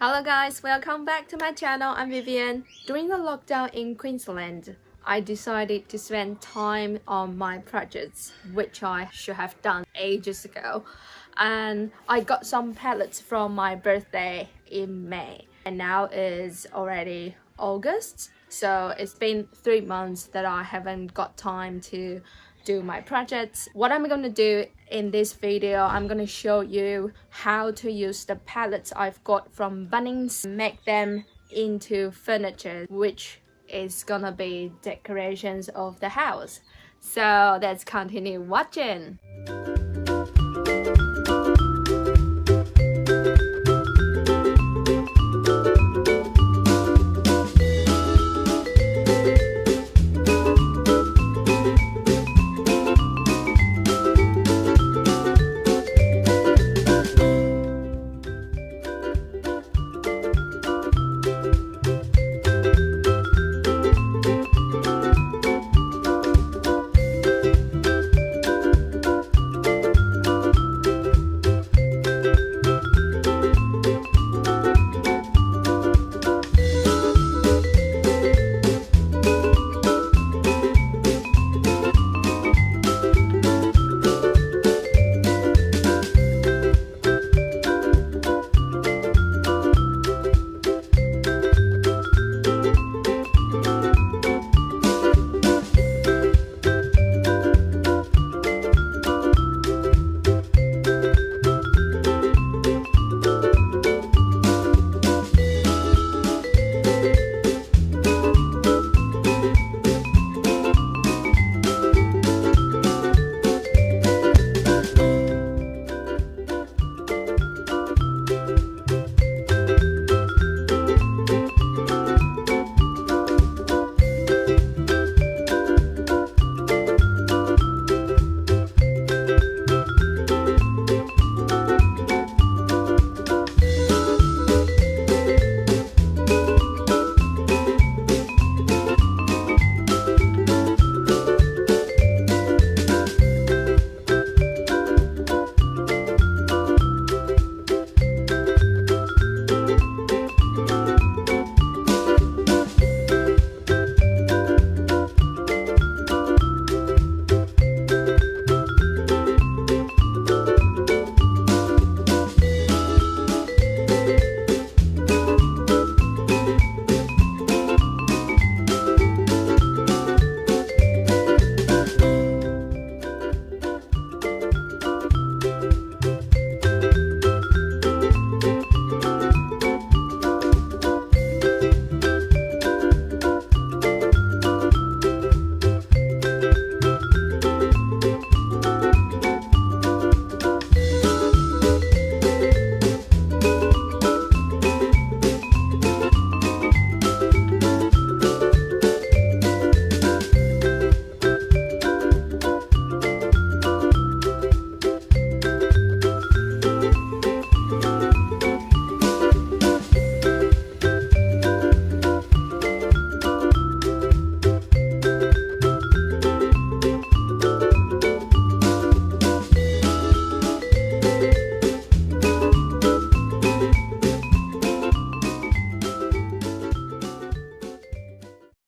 Hello guys, welcome back to my channel. I'm Vivian. During the lockdown in Queensland, I decided to spend time on my projects, which I should have done ages ago. And I got some pallets from my birthday in May. And now is already August. So it's been 3 months that I haven't got time to do my projects. What I'm gonna do in this video, I'm gonna show you how to use the pallets I've got from Bunnings, make them into furniture, which is gonna be decorations of the house. So let's continue watching.